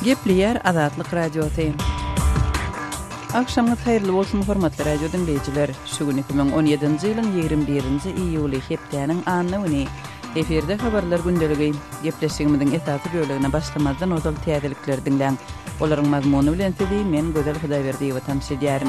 Gepleyer Azatlyk Radiosu. Akşamınız hayırlı bolsun hormatly radio dinleyijiler. Şu gün 2017-nji ýylyň 21-nji iýuly hepdeniň anyny eferde habarlar gündeligi gepleşigimiziň esasy bölegine başlamazdan ozal täzelikler dinleň. Olaryň mazmuny bilen sizi men Gözel Hudaýberdiýewa tanış edýärim.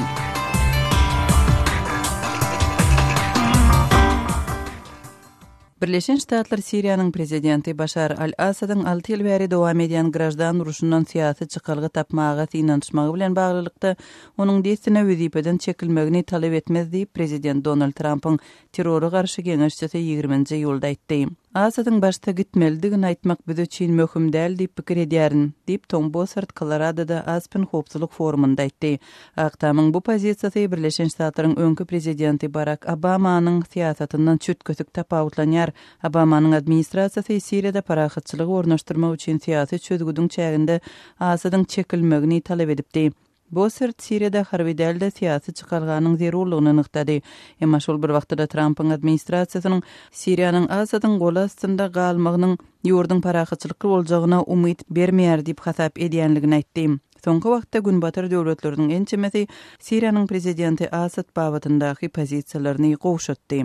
Birleşen Ştatlar Siriýanyň prezidenti Başar al-Asadyň 6 ýyl bäri dowam edýän grajdan uruşundan syýasy çykalgy tapmaga inançmagy bilen baglylykda onuň destine wezipeden çekilmegini talep etmez diýip prezident Donald Trump'yň terrora garşy geňeşçisi 20-nji ýylda aýtdy. Asadyň başta gitmelidigini aýtmak biz üçin möhüm däl diýip pikir edýärin, diýip Tom Bossert Colorado'da Aspen howpsuzlyk forumunda aýtdy. Aktamyň bu pozisiýasy Birleşen Ştatlaryň öňkü prezidenti Barack Obamanyň syýasatyndan çütkötük tapawutlanýar. Obamanyň administrasiýasy Siriýada parahatçylygy ornaşdyrmak üçin syýasy çözgüdüň çäginde Asadyň çekilmegini talep edipdi. Bossert Siriýada harby dälde syýasy çykalganyň zerurlygyny nyktady. Emma şol bir wagtda Trump'yň administrasiýasynyň Siriýanyň Asadyň gol astynda galmagynyň ýurdun parahatçylyky boljagyna umyt bermeýär diýip hasap edýänligini aýtdy. Soňky wagtda gün batar döwletleriniň ençemesi Siriýanyň prezidenti Asad babatyndaky pozisiýalaryny gowşatdy.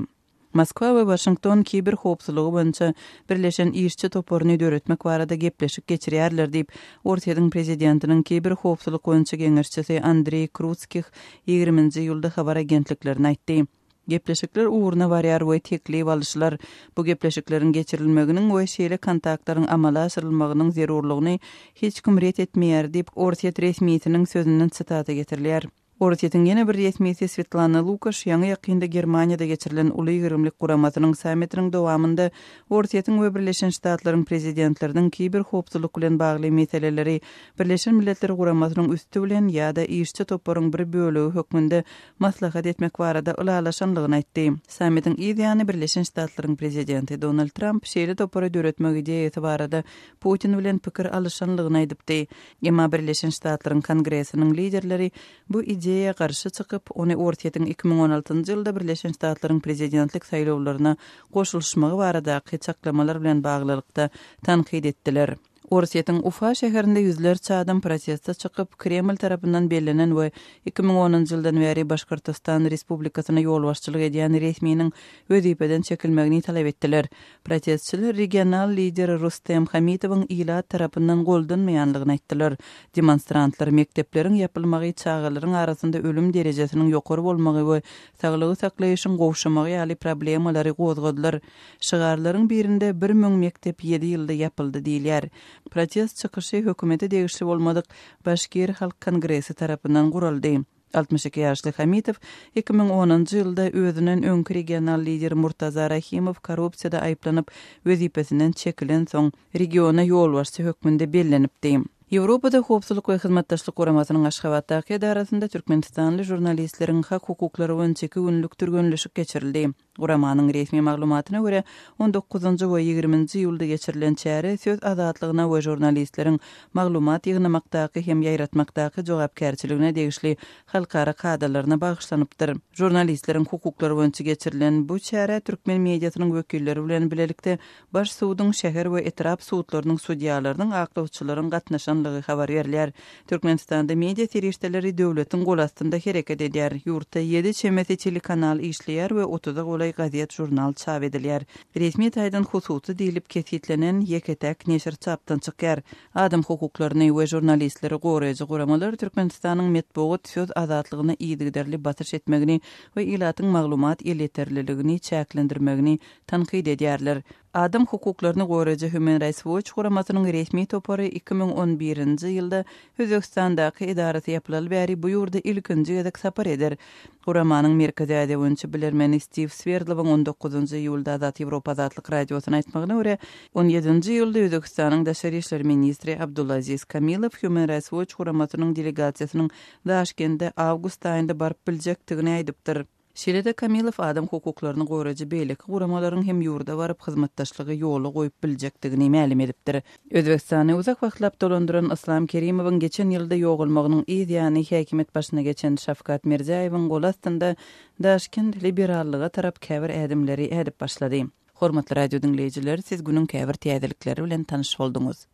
Moskwa we Washington kiber howpsuzlygy boýunça birleşen işçi toporuny döretmek barada gepleşik geçirýärler diýip Ortiýadyň prezidentiniň kiber howpsuzlyk boýunça geňeşçisi Andrey Krutskih 20-nji ýylda habar agentliklerine aýtdy. Gepleşikler uğruna barýar we teklip alýşlar. Bu gepleşikleriň geçirilmeginiň we şeýle kontaktlaryň amala aşyrylmagynyň zerurlygyny hiç kim ret etmeýär diýip Ortiýat resmiýetiniň sözünden sitata getirilýär. Ortiýatyň ýene bir resmiýeti Svetlana Lukash ýaňy ýakynda Germaniýada geçirilen uly ýigrimlik guramatynyň sammitiniň dowamında Ortiýatyň we Birleşen Ştatlaryň prezidentleriniň kiber howpsuzlyk bilen bagly meseleleri Birleşen Milletler guramatynyň üstü bilen ýa-da işçi toporuň bir bölegi hökmünde maslahat etmek barada ulalaşanlygyny aýtdy. Sammitin ýa-da Birleşen Ştatlaryň prezidenti Donald Trump şeýle topory döretmek ideýasy barada Putin bilen pikir alýşanlygyny aýdypdy. Emma Birleşen Ştatlaryň Kongresiniň liderleri bu ideýa garşy çykyp, ony Ortiýatyň 2016-njy ýylda Birleşen Ştatlaryň prezidentlik saýlawlaryna goşulşmagy baradaky çaklamalar bilen baglylykda tanqid etdiler. Ortiýatyň Ufa şäherinde ýüzlerçe adam protestde çykyp, Kreml tarapyndan bellenen we 2010-njy ýyldan bäri Başkyrtystan Respublikasyna ýolbaşçylyk edýän resmiýiniň wezipeden çekilmegini talep etdiler. Protestçiler regional lideri Rustem Hamitowyň ilat tarapyndan goldanmaýanlygyny aýtdylar. Demonstrantlar mektepleriň ýapylmagy çağalaryň arasynda ölüm derejesiniň ýokary bolmagy we saglygy saklaýyşyň gowşamagy ýaly problemalary gozgadylar. Şygarlaryň birinde 1000 mektep 7 ýylda ýapyldy diýilýär. Protest çykyşy hökümete degişli bolmadyk Başkir Halk Kongresi tarapyndan guruldy. 62 ýaşly Hamitow 2010-njy ýylda özünden öňkü regional lider Murtaza Rahimow korrupsiýada aýplanyp wezipesinden çekilen soň regiona ýolbaşçy hökmünde bellenipdi. Ýewropada howpsuzlyk we hyzmatdaşlyk guramatynyň Aşgabatdaky edarasynda türkmenistanly jurnalistleriň hak hukuklary boýunça günlük türgünleşik geçirildi. Guramanyň resmi maglumatyna görä 19-njy we 20-nji ýylda geçirilen çäre söz azatlygyna we jurnalistleriň maglumat ýygnamakdaky hem ýaýratmakdaky jogapkärçiligine degişli halkara kadrlaryna bagyşlanypdyr. Jurnalistleriň hukuklary boýunça geçirilen bu çäre türkmen mediasynyň wekilleri bilen bilelikde baş suwdyň şäher we etrap suwtlarynyň судьяларnyň aklawçylaryň gatnaşan habar berler. Türkmenistanda media terişdeleri döwletiň gol astynda hereket edýär. Ýurtda 7 çemeti telekanal işleýär we 30 golay gazet jurnal çap edilýär. Resmi taýdan hususy diýilip kesitlenen ýeketek neşir çapdan çykýar. Adam hukuklaryny we jurnalistleri goraýjy guramalar Türkmenistanyň metbuat söz azatlygyny ýygyderli batyş etmegini we ilatyň maglumat ýeterliligini çäklendirmegini tanqid edýärler. Adam hukuklaryny goraýjy Human Rights Watch guramatynyň resmi topory 2011-nji ýylda Özbekistandaky edarasy ýapylaly bäri bu ýurda ilkinji gezek sapar eder. Guramanyň merkezi boýunça bilermeni Steve Sverdlowyň 19-njy ýylda Azat Ýewropa Azatlyk radiosyna aýtmagyna görä 17-nji ýylda Özbekistanyň daşary işler ministri Abdulaziz Kamilov Human Rights Watch guramatynyň delegasiýasynyň Daşkentde awgust aýynda baryp biljekdigini aýdypdyr. Şeýle-de Kamilov adam hukuklaryny goraýjy beýleki guramalaryň hem ýurda baryp hyzmatdaşlygy ýoly goýup biljekdigini ma'lum edipdir. Özbekistany uzak wagtlap dolandyran Islom Kerimowyň geçen ýylda ýogulmagynyň ýa-ni häkimet başyna geçen Şafkat Mirziýewiň gol astynda Daşkent liberallyga tarap käbir ädimleri edip başlady. Hormatly radio dinleyijiler, siz günüň käbir täzelikleri bilen tanyş boldunuz.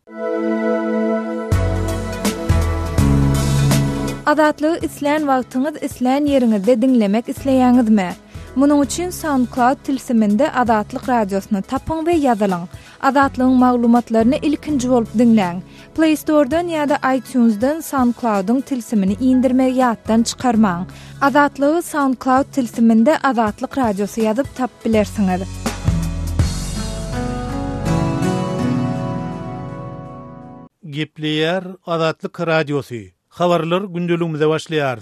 Azatlygy isleýän wagtyňyz isleýän ýeriňizde dinlemek isleýäňizmi? Munuň üçin SoundCloud tilsiminde Azatlyk radiosyny tapyň we ýazylyň. Azatlygyň maglumatlaryny ilkinji bolup dinleň. Play Store'dan ýa-da iTunes'dan SoundCloud'un tilsimini indirmek ýatdan çykarmaň. Azatlygy SoundCloud tilsiminde Azatlyk radiosy ýazyp tap bilersiňiz. Gepleýär Azatlyk radiosy. Habarlar gündeligimizde başlaýar.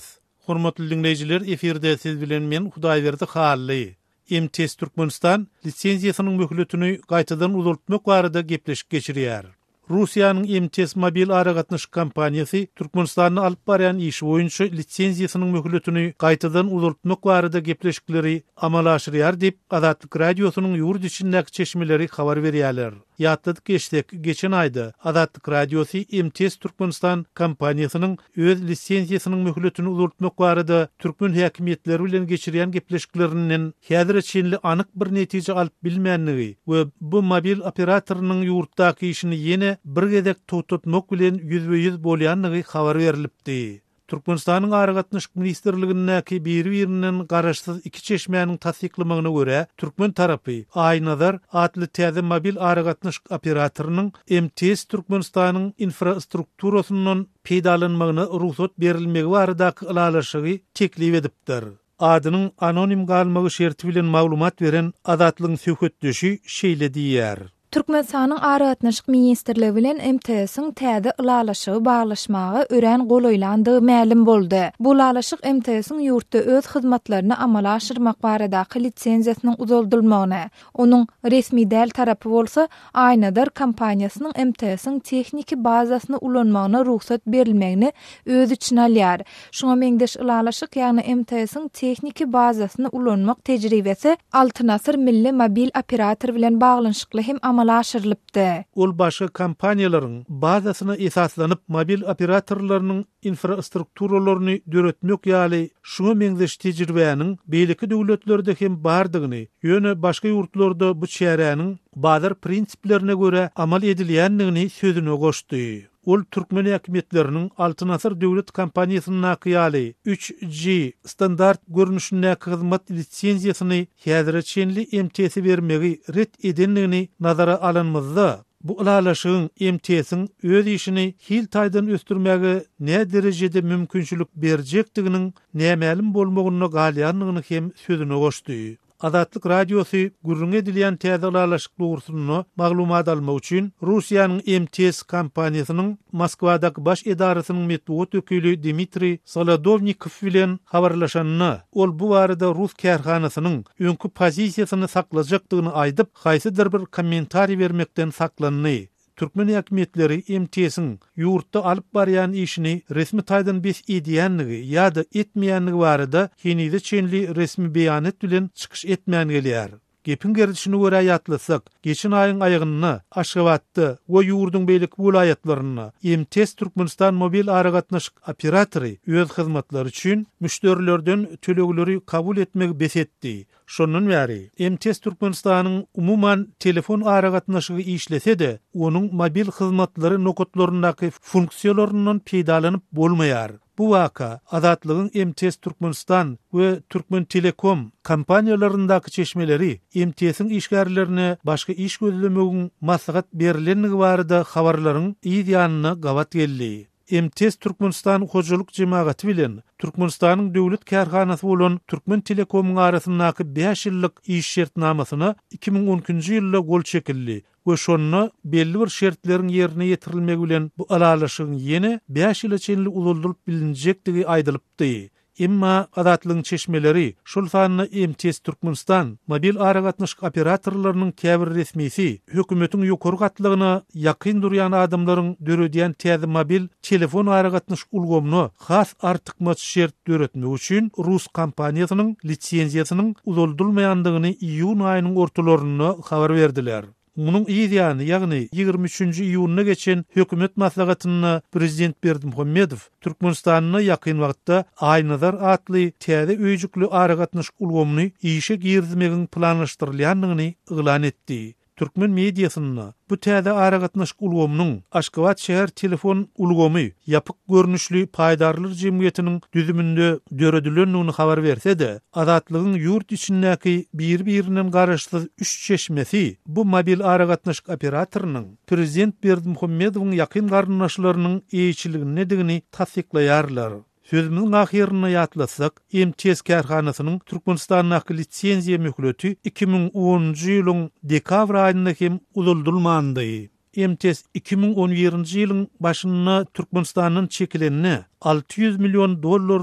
Hormatly dinleýijiler, eferde siz bilen men Hudaýberdi Hally. MTS Türkmenistan lisenziýasynyň möhletini gaýtadan uzaltmak barada gepleşik geçirýär. Russiýanyň MTS mobil aragatnaşyk kompaniýasy Türkmenistanyň alyp barýan işi boýunça lisenziýasynyň möhletini gaýtadan uzaltmak barada gepleşikleri amala aşyrýar diýip Azatlyk radiosynyň ýurt içindäki çeşmeleri habar berýärler. Ýatdyk geçdik, geçen aýda Azatlyk radiosy MTS Türkmenistan kompaniýasynyň öz lisenziýasynyň möhletini uzaltmak barada türkmen häkimetleri bilen geçirýän gepleşiklerinden häzir çenli anyk bir netije alyp bilmänligi we bu mobil operatorynyň ýurtdaky işini ýene bir gezek tutmak bilen %100 bolýanlygy habar berilipdi. Türkmenistanyň aragatnaşyk ministerligindäki bir-birinden garaşsyz iki çeşmeňiň tasdiklamagyna görä, Türkmen tarapy Aýnazar adly täze mobil aragatnaşyk operatorynyň MTS Türkmenistanyň infrastrukturasynyň peýdalanmagyna ruhsat berilmegi baradaky ılalaşygy teklip edipdir. Adynyň anonim galmagy şerti bilen maglumat beren Azatlygyň söhbetdeşi şeýle diýär. Türkmenistanyň Aragatnaşyk ministrligi bilen MTS-iň täze ılalaşygy baglaşmagy ören golaýlandygy ma'lum boldy. Bu ılalaşyk MTS-iň ýurtda öz hyzmatlaryny amala aşyrmak baradaky lisenziýasynyň uzaldylmagyna, onuň resmi däl tarapy bolsa Aýnazar kompaniýasynyň MTS-iň tehniki bazasyny ulanmagyna ruhsat berilmegini öz içine alýar. Şoňa meňdeş ılalaşyk ýagny MTS-iň tehniki bazasyny ulanmak tejribesi Altynasır milli mobil operator bilen baglanşykly hem aşyrlypdy. Ol başga kompaniýalaryň bazasyna esaslanyp mobil operatorlarynyň infrastrukturalaryny döretmek ýaly şuňa meňzeş tejribäniň beýleki döwletlerde hem bardygyny, ýöne başga ýurtlarda bu çäräniň bazar prinsiplerine göre amal edilýändigini sözüne goşdy. Ol Türkmen häkimetleriniň Altynasır döwlet kompaniýasynyň nakyýaly 3G standart görnüşindäki hyzmat lisenziýasyny häzir çenli MTS bermegi ret edenligini nazara alınmazda. Bu ılalaşygyň MTS-iň öz işini hil taýdan östürmäge ne derejede mümkinçilik berjekdiginiň nämälim bolmagyna galýanlygyny hem sözüne goşdy. Azatlyk radiosy gürrüň edilýän täze ılalaşyk dogrusyny maglumat almak üçin Russiýanyň MTS kompaniýasynyň Moskwadaky baş edarasynyň medeniýet öküli Dmitri Solodovnikow bilen habarlaşanyny, ol bu barada Rus kärhanasynyň öňkü pozisiýasyny saklajakdygyny aýdyp, haýsydyr bir kommentari bermekden saklandy. Türkmen häkimetleri MTS-iň ýurtda alyp barýan işini resmi taýdan bes edýänligi ýa-da etmeýänligi barada henüde çenli resmi beýanat bilen çykyş etmän gelýär. Gepin gerdişini görä ýatlasak, geçen aýyň aýagyny Aşgabatda we ýurdun beýlik welaýatlaryna MTS Türkmenistan mobil aragatnaşyk operatory öz hyzmatlary üçin müşterilerden tölegleri kabul etmek besetdi. Şonun bäri MTS Türkmenistanyň umuman telefon aragatnaşygy işlese-de, onuň mobil hyzmatlary nokatlaryndaky funksiýonlarynyň peýdalanyp bolmaýar. Bu vaka Azatlygyň MTS Türkmenistan we Türkmen Telekom kompaniýalaryndaky çeşmeleri MTS-iň işgärlerine başga iş gözlemegiň maslahat berilenligi barada habarlaryň ýa-da gawat geldi. MTS Türkmenistan hojalyk jemagaty bilen Türkmenistanyň döwlet kärhanasy bolan Türkmen Telekomyň arasyndaky 5 ýyllyk iş şertnamasyna 2012-nji ýylda gol çekildi we şonu belli bir şertleriň ýerine ýetirilmegi bilen bu alalaşygyň ýene 5 ýyla çenli uzaldyryp bilinjekdigi aýdylypdy. Emma Azatlygyň çeşmeleri şol sanyny MTS Türkmenistan mobil aragatnaşyk operatorlarynyň käbir resmisi hökümetiň ýokary gatlygyna ýakyn durýan adamlaryň döredýän täze mobil telefon aragatnaşyk ulgamyny has artykmaç şert döretmek üçin Rus kompaniýasynyň lisenziýasynyň uzaldylmaýandygyny iýun aýynyň ortalaryna habar berdiler. Munun ideýany, ýagny 23-nji iýunyna geçen hökümet maslahatyny prezident Berdimuhammedow Türkmenistanyň ýakyn wagtda Aýnazar atly täze öýjükli aragatnaşyk ulgamyny işe girdirmegiň planlaşdyrylýanlygyny ýylan etdi. türkmen mediasyna bu täze aragatnaşyk ulgamynyň Aşgabat şäher telefon ulgamy ýapyk görnüşli paýdarlylar jemgyýetiniň düzüminde döredilendigini habar berse-de, Azatlygyň ýurt içindäki bir-birinden garaşsyz üç çeşmesi bu mobil aragatnaşyk operatorynyň prezident Berdimuhammedowyň ýakyn garyndaşlarynyň eýçiligini nedigini tasdiklaýarlar. Sözümüň ahyrına ýatlasak, MTS kärhanasynyň Türkmenistanyň litsenziýa möhleti 2010-njy ýylyň dekabr aýynda hem uzuldurmandy. MTS 2011-nji ýylyň başynda Türkmenistanyň çekilenine $600 milyon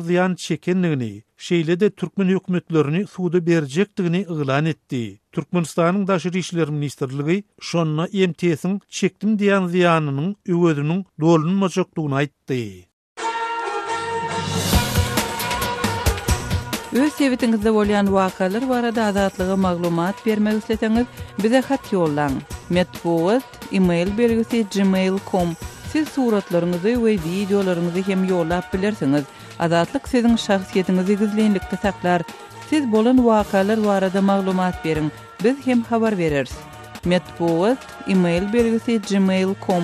ziýan çekendigini, şeýle-de türkmen hökümetlerini suda berjekdigini yglan etdi. Türkmenistanyň daşary işler ministrligi şonda MTS-iň çekdim diýen ziýanynyň öwediniň dolunmajakdygyny aýtdy. Öz sebetiňizde bolýan wakalar barada azatlyga maglumat bermek isleseňiz, bize hat ýollaň. Metbuat e-mail belgisi gmail.com. Siz suratlaryňyzy we videolaryňyzy hem ýollap bilersiňiz. Azatlyk siziň şahsiýetiniňizi gizlenlikde saklar. Siz bolan wakalar barada maglumat beriň. Biz hem habar bereriz. Metbuat e-mail belgisi gmail.com.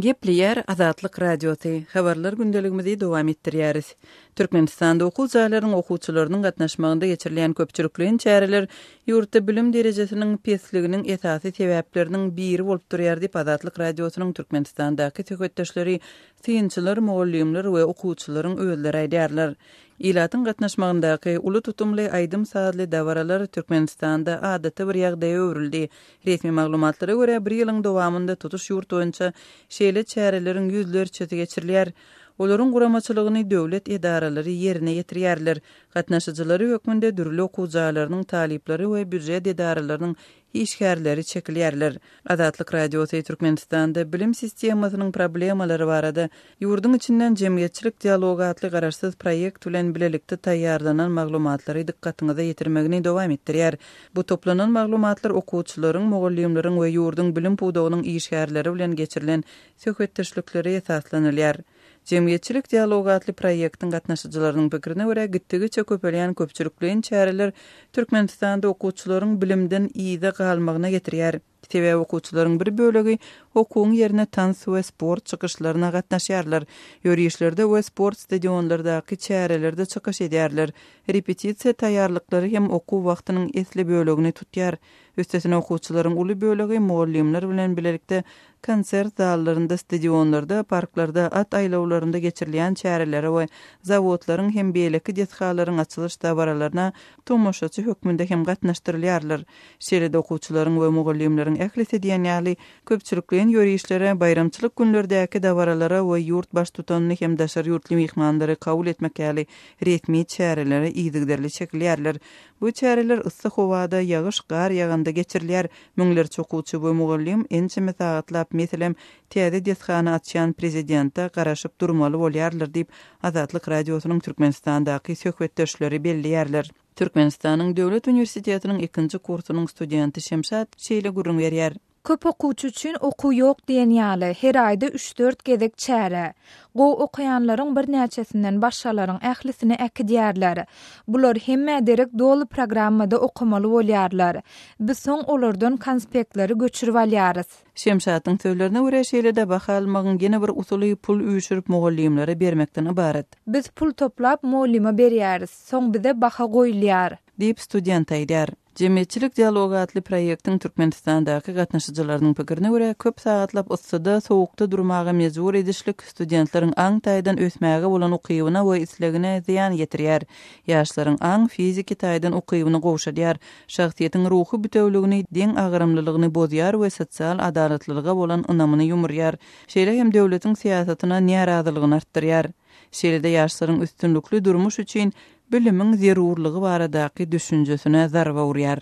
Gepleyer Azatlyk radiosu. Habarlar gündeligimizi dowam etdirýäris. Türkmenistanda okuwçylaryň okuwçylarynyň gatnaşmagynda geçirilen köpçülikliň çäreler ýurtda bilim derejesiniň pesliginiň esasy sebäpleriniň biri bolup durýar diýip Azatlyk radiosynyň Türkmenistandaky töhfetdeşleri, synçylar, muallimler we okuwçylaryň özleri aýdýarlar. İlatyň gatnaşmagyndaky uly tutumly aýdym saatly dawralar Türkmenistanda adaty bir ýagdaýa öwrüldi. Resmi maglumatlara görä bir ýylyň dowamında tutuş ýurt boýunça şeýle çäreleriň ýüzlerçesi geçirilýär. Olaryň guramaçylygyny döwlet edaralary ýerine ýetirýärler. Gatnaşyjylary hökmünde dürli okuwçylarynyň talipleri we büdjet edaralarynyň işgärleri çekilýärler. Azatlyk radiosu Türkmenistanda bilim sistemasynyň problemalary barada ýurdun içinden jemgyýetçilik dialogu atly garaşsyz proýekt bilen bilelikde taýýarlanan maglumatlary dikkatiňize ýetirmegini dowam etdirýär. Bu toplanan maglumatlar okuwçylaryň, mugallimleriň we ýurdun bilim puwdagynyň işgärleri bilen geçirilen söhbetdeşlikleri esaslanylýar. Jemgyýetçilik dialogu atly proýektiň gatnaşyjylarynyň pikirine görä gitdigiçe köpelýän köpçülikliň çäreler Türkmenistanda okuwçylaryň bilimden ýyda galmagyna getirýär. Sebäbi okuwçylaryň bir bölegi okuwyň ýerine tans we sport çykyşlaryna gatnaşýarlar. Ýörüýüşlerde we sport stadionlardaky çärelerde çykyş edýärler. Repetisiýa taýýarlyklary hem okuw wagtynyň esli bölegini tutýar. Üstesine okuwçylaryň uly bölegi muallimler bilen bilelikde konsert zallarynda, stadionlarda, parklarda, at aýlawlarynda geçirilýän çäreleri we zawodlaryň hem beýleki detsgalaryň açylyş dabaralaryna tomoşaçy hökmünde hem gatnaşdyrylýarlar. Şeýle-de okuwçylaryň we mugallimleriň ählisi diýen ýaly köpçülikliň ýörüýüşlere, bayramçylyk günlerdäki dabaralara we ýurt baş tutanyny hem daşary ýurtly mehmandary kabul etmek ýaly resmi çärelere ýygyderli çekilýärler. Bu çäreler yssyk howada ýagyş gar ýaganda geçirilýär. Müňlerçe okuwçy we mugallim ençe mesagatlap meselem täze detsgana açýan prezidentde garaşyp durmaly bolýarlar diýip Azatlyk radiosynyň Türkmenistandaky söhbetdeşleri bellärler. Türkmenistanyň Döwlet Uniwersitetiniň 2-nji kursunyň studenti Şemşat şeýle gurrun berýär. Köp okuwçy üçin okuw ýok diýen ýaly her aýda 3-4 gezek çäre. Go okuyanlaryň bir näçesinden başgalaryň ählisini äkidýärler. Bular hemme derek dolu programmada okumaly bolýarlar. Biz soň olardan konspektleri göçürip alýarys. Şemşatyň sözlerine görä şeýle-de baha almagyň gene bir usuly pul üýşürip mugallimlere bermekden ibaret. Biz pul toplap muallima berýäris, soň bize baha goýulýar diýip student aýdýar. Jemgyýetçilik dialogu atly proýektiň Türkmenistandaky gatnaşyjylarynyň pikirine görä köp sagatlap yssyda, sowukda durmagy mejbur edişlik studentleriň aň taýdan ösmäge bolan okuwyna we islegine ziýan ýetirýär. Ýaşlaryň aň fiziki taýdan okuwyny gowşadýar, şahsiýetiň ruhy bütewligini, deň agyrymlylygyny bozýar we sosial adaletlilige bolan ynamyny ýumurýar. Şeýle hem döwletiň siýasatyna närazylygyny artdyrýar. Şeýle-de ýaşlaryň üstünlükli durmuş üçin bilimiň zerurlygy baradaky düşünjesine zarba urýar.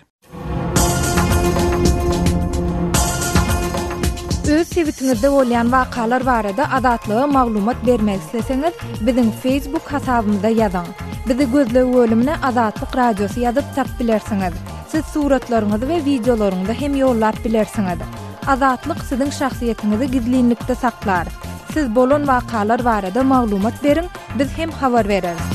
Öz sebetiňizde bolýan wakalar barada azatlyga maglumat bermek isleseňiz, biziň Facebook hasabymyzda ýazyň. Bizi gözlegi bölümine Azatlyk radiosu ýazyp tap bilersiňiz. Siz suratlaryňyzy we videolaryňyzy hem ýollap bilersiňiz. Azatlyk siziň şahsiýetiniňizi gizlinlikde saklar. Siz bolan wakalar barada maglumat beriň, biz hem habar bereriz.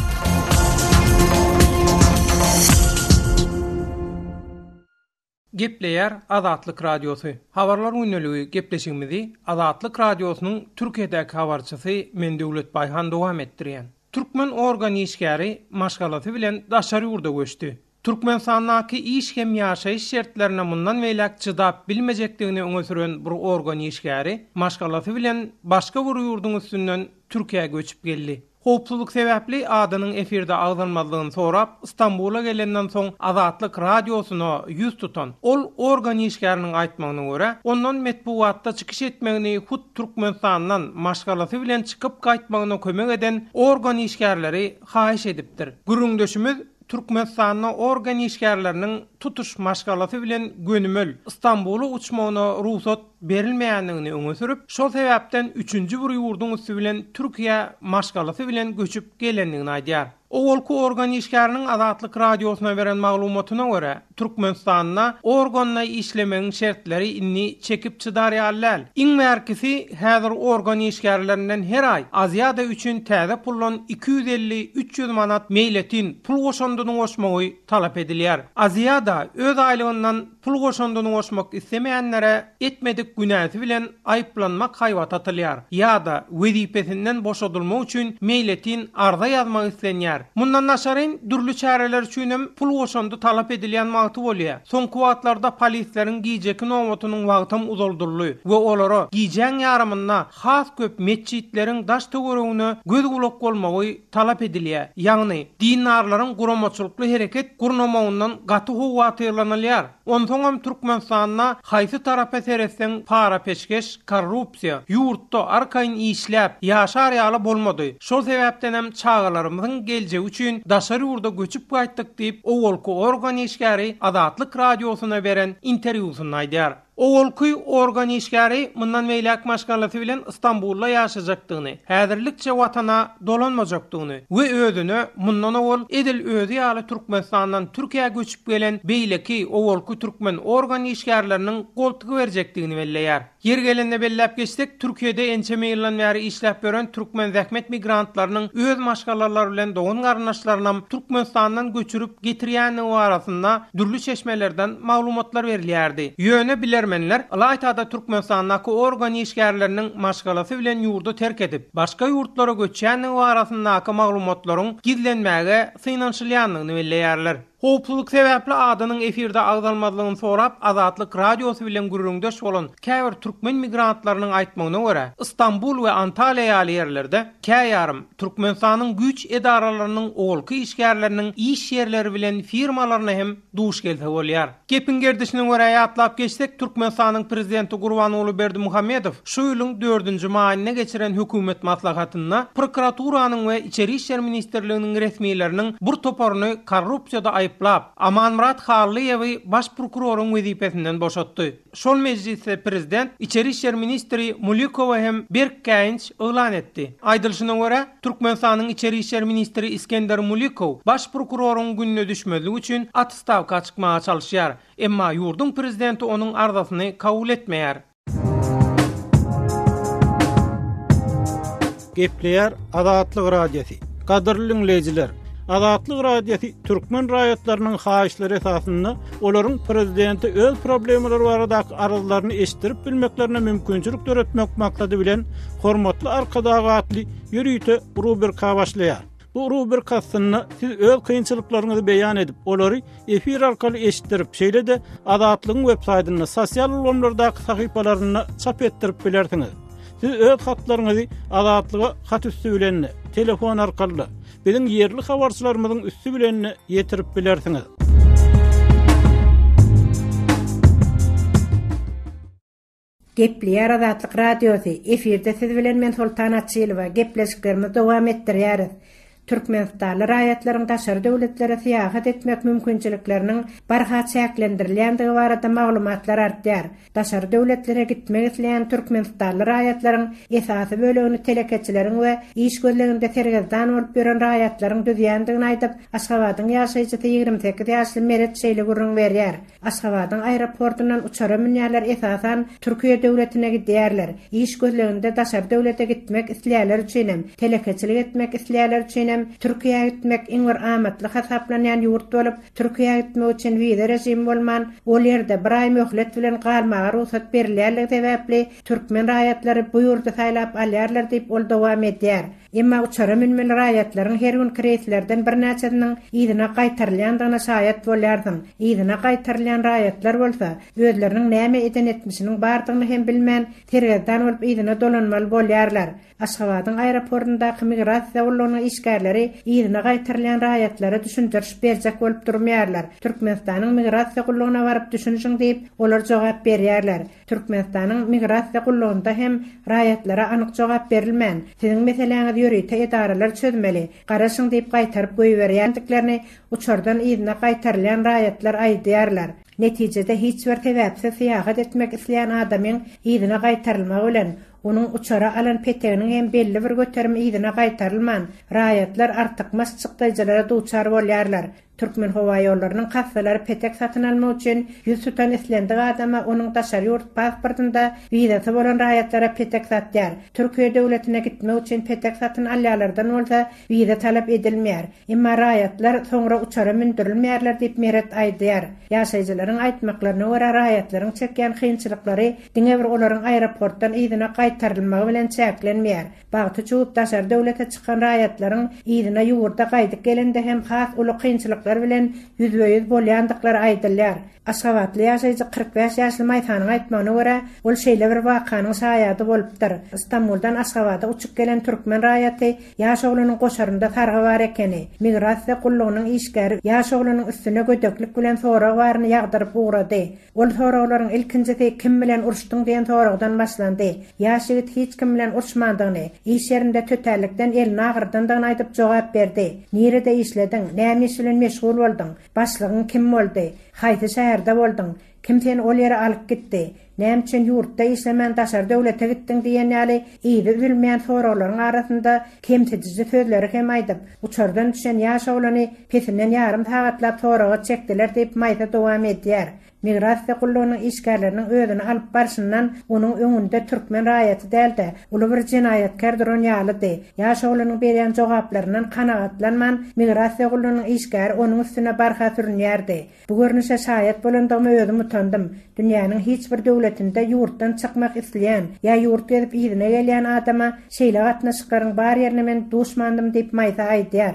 Gepleyer Azatlyk Radiosu. Habarlar günneligi gepleşigimizi Azatlyk Radiosynyň Türkiýedäki habarçysy Men Döwlet Bayhan dowam etdirýän. Türkmen organ işgäri maşgalaty bilen daşary ýurda göçdi. Türkmenistanyň iş hem ýaşaýyş şertlerine mundan meýlek çydap bilmejekdigini öňe süren bir organ işgäri maşgalaty bilen başga bir ýurduň üstünden Türkiýe göçüp geldi. Hopsuluk sebäpli adynyň efirde agzanmazlygyny sorap İstanbul'a gelenden soň Azatlyk Radiosyna ýüz tutan ol organ işgäriniň aýtmagyna görä ondan metbuatda çykyş etmegini hut Türkmenistanyň maşgalaty bilen çykyp gaýtmagyna kömek eden organ işgärleri haýyş edipdir. Gürüňdeşimiz Türkmenistanyň organ işgärleriniň tutuş maşgalaty bilen gönümel İstanbul'a uçmagyna ruhsat berilmeýändigini öňe sürüp, şol sebäpden 3-nji bir ýurduň üstü bilen Türkiýe maşgalaty bilen göçüp gelendigini aýdýar. Owalky organ işgäriniň Azatlyk Radiosyna beren maglumatyna görä, Türkmenistanyň organla işlemegiň şertleri inni çekip çydarýarlar. Iň märkisi häzir organ işgärlerinden her aý Aziýada üçin täze pullan 250-300 manat meýletin pul goşandyny goşmagy talap edilýär. Aziýada öz aýlygyndan pul goşandyny goşmak istemeýänlere etmedik günäsi bilen aýplanmak haýwat atylýar. Ýa-da wezipesinden boşadylmak üçin meýletin arza ýazmak islenýär. Mundan naşaryn dürli çäreler üçin pul goşandy talap edilýän wagty bolýar. Soňky wagtlarda polisleriň giýjeki nomatynyň wagtym uzaldyrly we olara giýjäň ýarymyna has köp meçhitleriň daş töweregine göz gulak bolmagy talap edilýär. Ýagny dinarlaryň guramaçylykly hereket gurnamagyndan gaty howaty ýylanylýar. Onsoňam Türkmenistanyň haýsy tarapy seretseň para peşkeş, korrupsiýa, ýurtda arkaýyn işläp ýaşar ýaly bolmady. Şol sebäpden hem çağalarymyzyň geljeği üçin daşary ýurda göçüp gaýtdyk diýip owalky organ işgäri Azatlyk Radiosyna beren interwýusyny aýdýar. Owalky organ işgäri mundan meýlek maşgalaty bilen İstanbul'da ýaşajakdygyny, häzirlikçe watana dolanmajakdygyny we özüne mundan owal edil özü ýaly Türkmenistanyň Türkiýe göçüp gelen beýleki owalky türkmen organ işgärleriniň goltugy berjekdigini belleýär. Yer gelende belläp geçsek, Türkiýede ençe meýilden bäri işläp beren türkmen zähmet migrantlarynyň öz maşgalalary bilen dogan garnaşlaryna Türkmenistanyň göçürüp getirýäni arasynda dürli çeşmelerden maglumatlar berilýärdi. Ýöne bilermenler Alaytada Türkmenistanyň organ işgärleriniň maşgalaty bilen ýurdu terk edip başga ýurtlara göçýäni arasyndaky maglumatlaryň gizlenmäge synanşylýanlygyny belleýärler. Hopsuluk sebäpli adynyň efirde agzalmazlygyny sorap Azatlyk Radiosy bilen gürrüňdeş bolan käbir türkmen migrantlarynyň aýtmagyna görä, İstanbul we Antalya ýaly ýerlerde käýarym Türkmenistanyň güç edaralarynyň owalky işgärleriniň iş ýerleri bilen firmalaryna hem duş gelse bolýar. Gepin gerdişine görä ýatlap geçsek, Türkmenistanyň prezidenti Gurbanoğlu Berdimuhammedow şu ýylyň 4-nji maýyna geçiren hökümet maslahatyna prokuraturanyň we Içeri işler ministerliginiň resmiýetleriniň bir toparyny korrupsiýada Aman Murat Harliyevi baş prokurorun wezipesinden boşatdy. Şol mecliste prezident İçeri işler ministri Mulikowa hem Berkänç ölan etdi. Aýdylşyna görä, Türkmenistanyň İçeri işler ministri İskender Mulikow baş prokurorun gününe düşmezligi üçin atstavka çykmaga çalışýar. Emma ýurdun prezidenti onuň arzasyny kabul etmeýär. Gepleýär Azatlyk Radiosu. Gadyrly dinleýijiler, Azatlyk Radiosu türkmen raýatlarynyň haýyşlary esasynda olaryň prezidenti öz problemleri baradaky arazlaryny eşdirip bilmeklerine mümkinçilik töretmek maksady bilen hormatly arkadagatly ýürüýte rubrika başlaýar. Bu rubrikasyny siz öz kynçylyklaryňyzy beýan edip, olary efir arkaly eşitdirip, şeýle de Azatlygyň web saýtyna, sosial ulamlardaky sahypalaryna çap etdirip bilersiňiz. Siz öz hatlaryňyzy Azatlyga hat üstü bilen telefon arkaly bizim yerli habarçylarymyzyň üstü bilen ýetirip bilersiňiz. Gepleýär Azatlyk Radiosu. Efirde siz bilen men Sultan Atçylywa gepleşiklerimizi dowam etdirýäris. Türkmenistanly raýatlaryň daşary döwletlere seýahat etmek mümkinçilikleriniň barha çäklendirilýändigi barada maglumatlar artýar. Daşary döwletlere gitmek isleýän Türkmenistanly raýatlaryň esasy bölegini telekeçileriň we iş gözleginde sergezdan bolup beren raýatlaryň düzýändigini aýdyp, Aşgabatyň ýaşaýjysy 28 ýaşly Meret Şeýle gurrun berýär. Aşgabatyň aeroportundan uçara minýärler esasan Türkiýe döwletine gidýärler. İş gözleginde daşary döwlete gitmek isleýärler üçin, telekeçilik etmek isleýärler üçin hem Türkiýe'ye gitmek iňir amatly hasaplanýan ýurt bolup, Türkiýe'ye gitmek üçin wiza rejimi bolman, ol ýerde bir ay möhlet bilen galmaga ruhsat berilýärligi sebäpli türkmen raýatlary bu ýurda saýlap alýarlar diýip ol dowam edýär. Emma uçara minmel raýatlaryň her gün kreýslerden bir näçesiniň ýygyna gaýtarylýandygyna şaýat bolýardyň. Ýygyna gaýtarylýan raýatlar bolsa, özleriniň näme eden etmişiniň bardygyny hem bilmän, tergeden bolup ýygyna dolanmaly bolýarlar. Aşgabatyň aeroportundaky migrasiýa gullanyň işgärleri ýygyna gaýtarylýan raýatlary düşündiriş berjek bolup durmaýarlar. Türkmenistanyň migrasiýa gullanyna baryp düşünýän diýip olar jogap berýärler. Türkmenistanyň migrasiýa gullanyna hem raýatlara anyk jogap berilmän. Siziň meseleňiz ýörüýte edaralar çözmeli. Garaşyň diýip gaýtaryp goýberýändiklerini uçardan ýygyna gaýtarylýan raýatlar aýdýarlar. Netijede hiç bir sebäpsiz seýahat etmek isleýän adamyň ýygyna gaýtarylmagy bilen onun uçara alan peteginin hem belli bir göterme ýygyna gaýtarylman. Raýatlar artykmas çykdyjylara duçar bolýarlar. Türkmen howa ýollarynyň kassalary petek satyn almak üçin ýüz tutan islendik adama onuň daşary ýurt pasportunda wiza bolan raýatlara petek satýar. Türkiýe döwletine gitmek üçin petek satyn alýarlardan bolsa wiza talap edilmeýär. Emma raýatlar soňra uçara mindirilmeýärler diýip meret aýdýar. Ýaşaýjylaryň aýtmaklaryna görä raýatlaryň çekýän kynçylyklary diňe bir olaryň aeroportdan ýygyna gaýtarylmagy bilen çäklenmeýär. Bagty çuwup daşary döwlete çykan raýatlaryň ýygyna ýurda gaýdyp gelende hem has uly kynçylyklar bilen yüzbeýüz bolýandyklary aýdylýar. Aşgabatly ýaşaýjy 45 ýaşly Maýtanyň aýtmagyna görä, ol şeýle bir wakanyň şaýady bolupdyr. İstanbuldan Aşgabata uçup gelen türkmen raýaty ýaş oglunyň goşarynda sargy bar ekeni, migrasiýa gullugynyň işgäri ýaş oglunyň üstüne gödeklik bilen sorag baryny ýagdyryp ugrady. Ol soraglaryň ilkinjisi kim bilen uruşdyň diýen soragdan başlandy. Ýaş ýigit hiç kim bilen uruşmandygyny, iş ýerinde tötälikden elini agyrdandygyny aýdyp jogap berdi. Nerede işlediň, näme iş bilen meşgul boldyň, başlygyň kim boldy, haýsy şäherde boldyň, kim seni ol ýere alyp gitdi, näme üçin ýurtda işlemän daşary döwlete gitdiň diýen ýaly ýygy bilmeýän soraglaryň arasynda kemtedici sözleri hem aýdyp, uçardan düşen ýaş oglany pesinden ýarym sagatlap soraga çekdiler diýip maýta dowam edýär. Migrasiýa gullanyň işgärleriniň özüni alyp barşyndan onuň öňünde türkmen raýaty däldi. Uly bir jinaýatkar duran ýalydy. Ýaş oglanyň berýän jogaplaryndan kanagatlanman migrasiýa gullanyň işgäri onuň üstüne barha sürünýärdi. Bu görnüşe şaýat bolandygymy özüm utandym. Dünýäniň hiç bir döwletinde ýurtdan çykmak isleýän ýa ýurt gezip ýygyna gelýän adama şeýle gatnaşyklaryň bar ýerine men duşmandym diýip maýta aýdýar.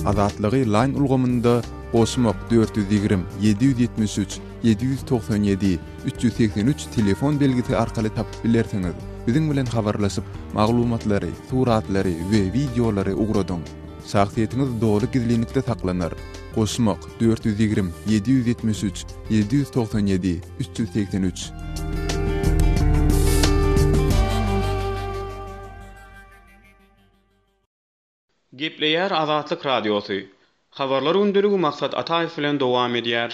Azatlygy line ulgamynda Osmok 420 773 797 383 telefon belgisi arkaly tapyp bilersiňiz. Biziň bilen habarlaşyp maglumatlary, suratlary we videolary ugradyň. Şahsiýetiniz dogry gizlilikde saklanar. Osmok 420 773 797 383. Gepleýär Azatlyk Radiosu. Habarlar öndürügi maksat Ataýew bilen dowam edýär.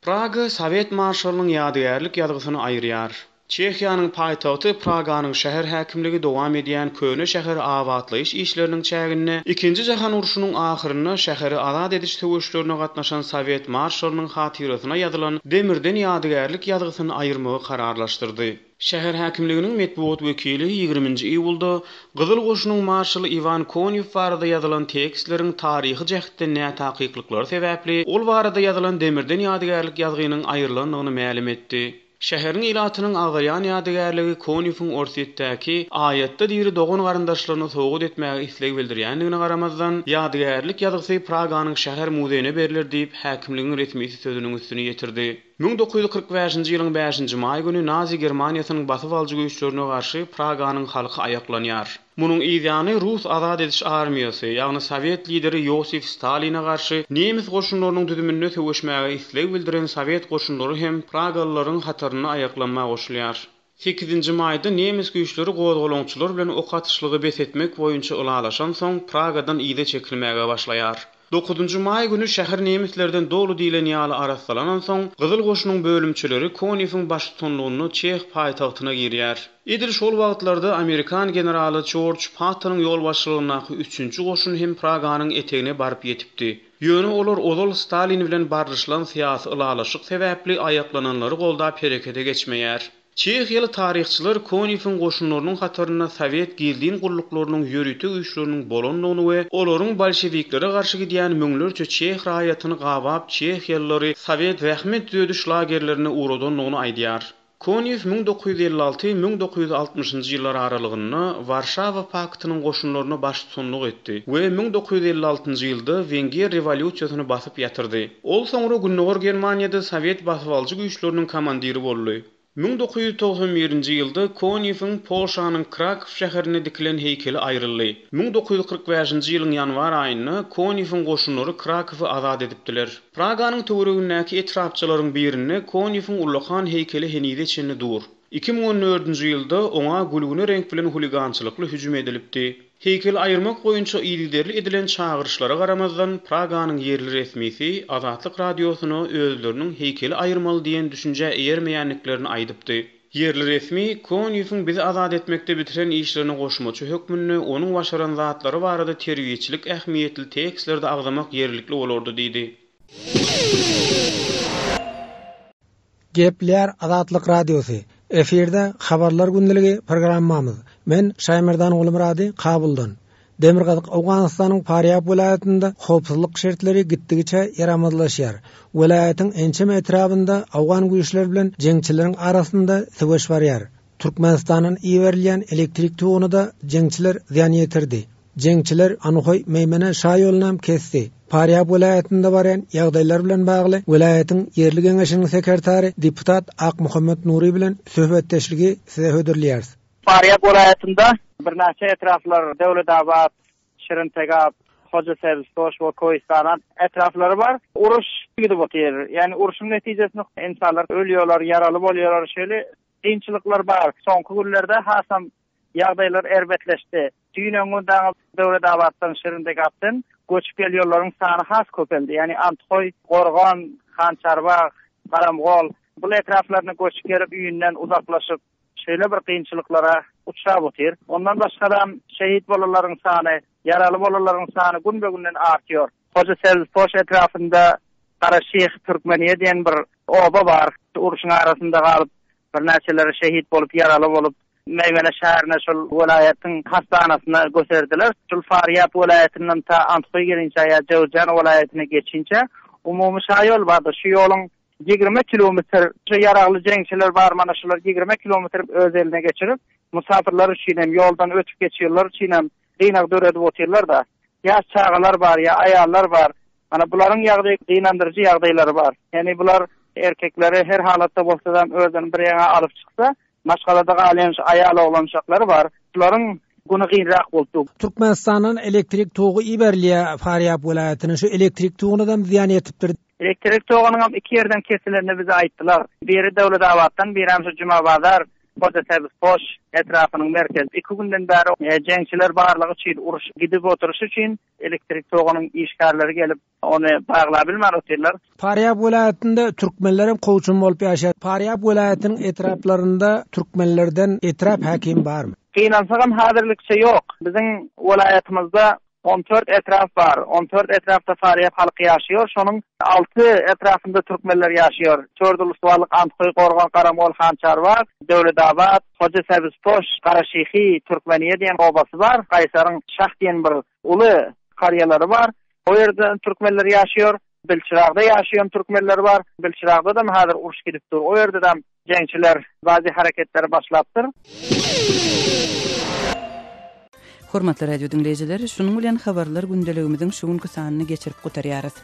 Praga Sowet marşalynyň ýadygärlik ýazgysyny aýrýar. Çehiýanyň paýtagty Praganyň şäher häkimligi dowam edýän köne şäher awatlaýyş işleriniň çägine 2-nji jahan uruşunyň ahyryna şäheri azat ediş töwüşlerine gatnaşan Sowet marşalynyň hatyrasyna ýazylan demirden ýadygärlik ýazgysyny aýyrmagy kararlaşdyrdy. Şäher häkimliginiň medbuat wekili 20-nji iýulda Gyzyl goşunyň marşaly Ivan Konyew barada ýazylan tekstleriň taryhy jähitden näme takyklyklar sebäpli ol barada ýazylan demirden ýadygärlik ýazgynyň aýrylanyny ma'lum etdi. Şäheriň ilatynyň agyryan ýadygärligi Konyewiň orsiýetdäki aýatda diýri dogun garandaşlaryny sowgat etmäge isleg bildirýändigine garamazdan ýadygärlik ýazgysy Praganyň şäher muzeýine berilir diýip häkimligiň resmi sözüniň üstüne ýetirdi. 1945-nji ýylyň 5-nji may güni Nazi Germaniýasynyň basyp aljy güýçlerine garşy Praganyň halky ayaklanýar. Munyň ýygyny Rus azad ediş armiýasy, ýagny Sowet lideri Josif Staline garşy nemis goşunlarynyň düdümine töweşmäge isleg bildiren Sowet goşunlary hem Pragalylaryň hataryny ayaklanmagy goşulýar. 8-nji maýda nemis güýçleri gowdgalaňçylar bilen ok atyşlygy besetmek boýunça ulalaşan soň Pragadan ýyda çekilmäge başlaýar. 9-njy may güni şäher nemislerden dolu diýilen ýaly arastalanan soň Gyzyl goşunyň bölümçileri Konyewiň başçylygyny Çeh paýtagtyna girýär. Edil şol wagtlarda Amerikan generaly George Patton'yň ýol başçylygynaky 3-nji goşun hem Praganyň etegine baryp ýetipdi. Ýöne olar Odol Stalin bilen barışlan syýasy ulalaşyk sebäpli ayaklananlary goldap herekete geçmeýär. Çexiyaly taryhçylar Konifin goşunlarynyň hatarına Sowet gildin gulluklarının ýörüti güýçleriniň bolanlygyny we olaryň bolşeviklere garşy gidýän müňlerçe Çex raýatyny gabap Çexiýalylary Sowet wähmet dödüş lagerlerine uğradanlygyny aýdýar. Konif 1950-1960 ýyllar aralygyny Warşawa paktynyň goşunlaryna baş tutsunlyk etdi we 1956 ýylda Wenger rewolýusiýasyny basyp ýatyrdy. Ol soňra Günnäwar Germaniýada Sowet basyp güýçleriniň komandiri boldy. 1991 ýylda Konifin Polşanyň Krakow şäherine dikilen heykeli aýryldy. 1945 ýylyň ýanwar aýyny Konifin goşunlary Krakowy azad edipdiler. Praganyň töweregindäki etrapçylaryň birini Konifin Ulakan heykeli henide çenli dur. 2014 ýylda oňa gulgyny renk bilen huligançylykly hüjüm edilipdi. Heykel aýyrmak boýunça ýylyderli edilen çağırışlara garamazdan Praganyň ýerli resmisi Azatlyk radiosyny özleriniň heykeli aýyrmaly diýen düşünje eýermeýänliklerini aýdypdy. Ýerli resmi Konifin bizi azad etmekde bitiren işlerine goşmaçy hökmünü onuň başaran zatlary barada terbiýeçilik ähmiýetli tekstlerde agzamak ýerlikli bolardy diýdi. Gepler Azatlyk radiosu. Efirde habarlar gündəligi programmamız. Men Şaymerdan Ulumradi Kabuldan. Demirgazyk Awganystanyň Faryab welaýatynda howpsuzlyk şertleri gitdigiçe ýaramazlaşýar. Welaýatyň ençeme etrafynda awgan güýçler bilen jeňçileriň arasynda söwüş barýar. Türkmenistanyň iýerilýän elektrik tugyny da jeňçiler ziýan ýetirdi. Jeňçiler Anuhoy meýmene şaýolunam kesdi. Faryab welaýatynda barýan ýagdaýlar bilen bagly welaýatyň ýerli geňeşiniň sekretary deputat Ak Muhammed Nuri bilen söhbetdeşligi size höderlýär. Faryab welaýatynda bir näçe etraflar Döwletabad, Şirintegap, Hoca Sebstoş we Koýstan etraflary bar. Uruş gidip otýar. Ýani uruşyň netijesinde insanlar ölýärler, ýaraly bolýarlar, şeýle kynçylyklar bar. Soňky günlerde hasam ýagdaýlar erbetleşdi. Düýnüňden Döwletabaddan Şirintegapdan göçüp gelýärlaryň sany has köpeldi. Ýani Anthoy, Gorgan, Hançarbag, Garamgol bu etraflaryna göçüp gelip üýünden uzaklaşyp şeýle bir kynçylyklara uçrap otýar. Ondan başga şehit bolalaryň sany, ýaraly bolalaryň sany gün-begünden artýar. Hoca Selpoş etrafynda Karaşyh Türkmeniýe diýen bir oba bar. Uruşyň arasynda galyp bir näçeleri şehit bolup, ýaraly bolup Meýmene şäherine şol welaýatyň hastanasyna götürdiler. Şol Faryab welaýatynyň ta Anthoy gelinçe ýa Jowjan welaýatyna geçinçe umumy şaýol bardy. Şu ýoluň 20 kilometr ýaragly jeňçiler bar, mana şular 20 kilometr öz eline geçirip musafirler üçin hem ýoldan ötüp geçýärler üçin hem gynag döredip otyrlar da. Ýaş çağalar bar, ýa aýallar bar. Mana bularyň ýagdaý gynandyrjy ýagdaýlary bar. Ýani bular erkekleri her halatda bolsa-da özüni bir ýere alyp çyksa, maşgalada galýan aýal oglan uşaklary bar. Şolaryň güni gynrak boldy. Türkmenistanyň elektrik togy iberliýe Faryab welaýatyny şu elektrik togynydan ziýan ýetipdir. Elektrik togynyň iki ýerden kesilerini bize aýtdylar. Biri Döwletabaddan, biri hem Jumabazar, Hoca Sebstoş etrafynyň merkezi. 2 günden bäri jeňçiler barlygy üçin uruş gidip oturuş üçin elektrik togynyň işgärleri gelip ony baglap bilmän otyrlar. Faryab welaýatynda türkmenler hem gowçun bolup ýaşar. Faryab welaýatynyň etraplarynda türkmenlerden etrap hakim barmy? Gynansagam hazırlykça ýok. Biziň welaýatymyzda 14 etraf var. 14 etrafda Faryab halky ýaşaýar. Şonuň 6 etrafynda türkmenler ýaşaýar. Çördülüswalyk, Anthoy, Gorgan, Garamgol, Hançarbag, Döwletabad, Hoca Sebstoş, Karaşyhy, Türkmeniýe diýen obasy bar. Gaýsaryň Şah diýen bir uly karýalary bar. O ýerde türkmenler ýaşaýar. Bilçiragda ýaşaýan türkmenler bar. Bilçiragda da hazır uruş gidipdir. O ýerde de jeňçiler bazı hareketleri başlapdyr. Hormatly radio dinleyijiler, şunuň bilen habarlar gündeligimiziň şu günkü sanyny geçirip gutarýarys.